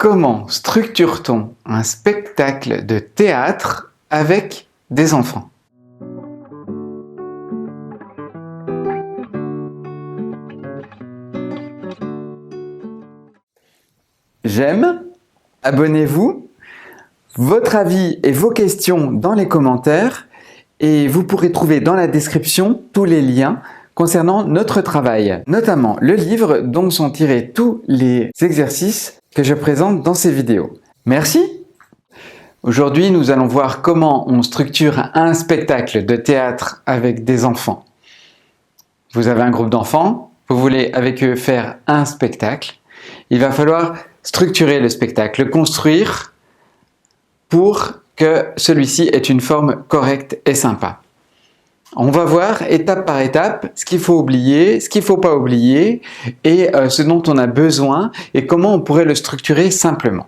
Comment structure-t-on un spectacle de théâtre avec des enfants? J'aime, abonnez-vous, votre avis et vos questions dans les commentaires et vous pourrez trouver dans la description tous les liens concernant notre travail, notamment le livre dont sont tirés tous les exercices que je présente dans ces vidéos. Merci! Aujourd'hui, nous allons voir comment on structure un spectacle de théâtre avec des enfants. Vous avez un groupe d'enfants, vous voulez avec eux faire un spectacle. Il va falloir structurer le spectacle, le construire pour que celui-ci ait une forme correcte et sympa. On va voir étape par étape ce qu'il faut oublier, ce qu'il ne faut pas oublier et ce dont on a besoin et comment on pourrait le structurer simplement.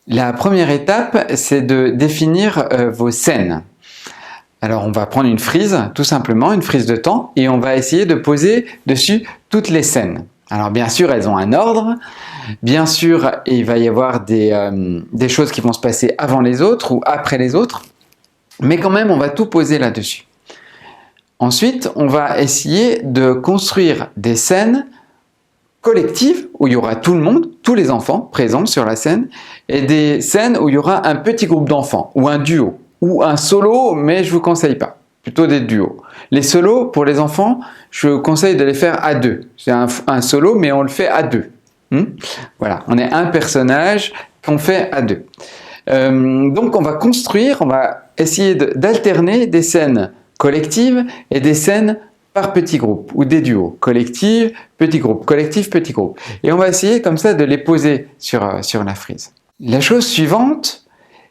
La première étape, c'est de définir vos scènes. Alors on va prendre une frise, tout simplement, une frise de temps et on va essayer de poser dessus toutes les scènes. Alors bien sûr, elles ont un ordre, bien sûr, il va y avoir des choses qui vont se passer avant les autres ou après les autres, mais quand même, on va tout poser là-dessus. Ensuite, on va essayer de construire des scènes collectives où il y aura tout le monde, tous les enfants présents sur la scène, et des scènes où il y aura un petit groupe d'enfants, ou un duo, ou un solo, mais je ne vous conseille pas, plutôt des duos. Les solos, pour les enfants, je vous conseille de les faire à deux. C'est un solo, mais on le fait à deux. Voilà, on est un personnage qu'on fait à deux. Donc on va construire, on va essayer d'alterner des scènes collectives et des scènes par petits groupes ou des duos, collectif, petit groupe, collectif, petit groupe. Et on va essayer comme ça de les poser sur la frise. La chose suivante,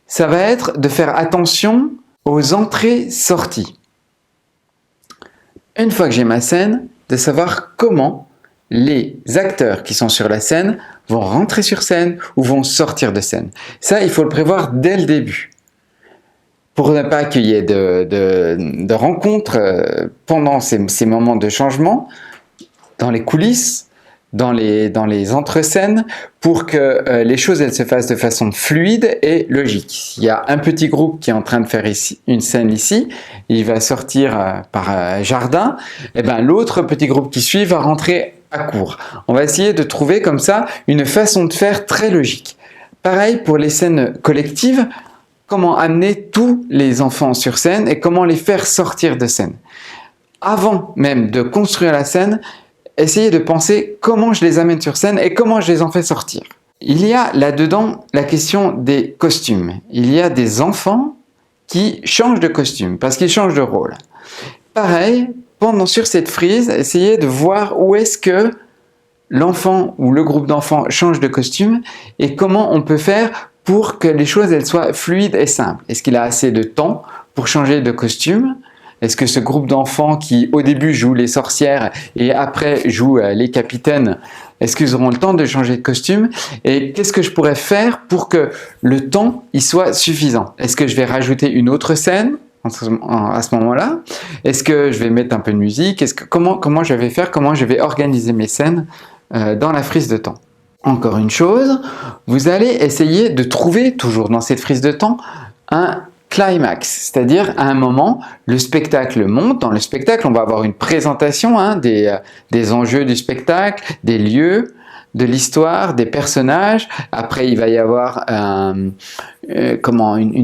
ça va être de faire attention aux entrées-sorties. Une fois que j'ai ma scène, de savoir comment les acteurs qui sont sur la scène vont rentrer sur scène ou vont sortir de scène. Ça, il faut le prévoir dès le début. Pour ne pas qu'il y ait de rencontres pendant ces moments de changement, dans les coulisses, dans les entre-scènes, pour que les choses elles se fassent de façon fluide et logique. Il y a un petit groupe qui est en train de faire une scène ici, il va sortir par jardin, et ben l'autre petit groupe qui suit va rentrer à court. On va essayer de trouver comme ça une façon de faire très logique. Pareil pour les scènes collectives, comment amener tous les enfants sur scène et comment les faire sortir de scène. Avant même de construire la scène, essayez de penser comment je les amène sur scène et comment je les en fais sortir. Il y a là-dedans la question des costumes. Il y a des enfants qui changent de costume parce qu'ils changent de rôle. Pareil, sur cette frise, essayez de voir où est-ce que l'enfant ou le groupe d'enfants change de costume et comment on peut faire pour que les choses elles soient fluides et simples. Est-ce qu'il a assez de temps pour changer de costume? Est-ce que ce groupe d'enfants qui au début joue les sorcières et après joue les capitaines, est-ce qu'ils auront le temps de changer de costume? Et qu'est-ce que je pourrais faire pour que le temps y soit suffisant? Est-ce que je vais rajouter une autre scène à ce moment-là? Est-ce que je vais mettre un peu de musique? Comment je vais faire? Comment je vais organiser mes scènes dans la frise de temps? Encore une chose, vous allez essayer de trouver, toujours dans cette frise de temps, un climax, c'est-à-dire à un moment, le spectacle monte. Dans le spectacle, on va avoir une présentation des enjeux du spectacle, des lieux, de l'histoire, des personnages. Après, il va y avoir une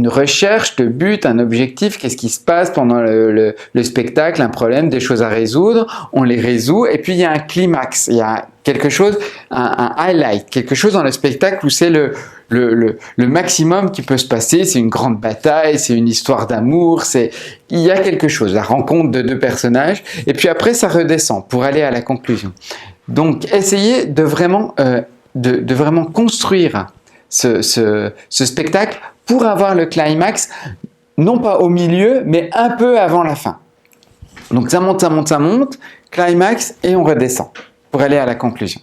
recherche de but, un objectif, qu'est-ce qui se passe pendant le spectacle, un problème, des choses à résoudre, on les résout, et puis il y a un climax, il y a quelque chose, un highlight, quelque chose dans le spectacle où c'est le maximum qui peut se passer, c'est une grande bataille, c'est une histoire d'amour, il y a quelque chose, la rencontre de deux personnages, et puis après ça redescend pour aller à la conclusion. Donc essayez de vraiment construire ce spectacle pour avoir le climax, non pas au milieu, mais un peu avant la fin. Donc ça monte, climax, et on redescend pour aller à la conclusion.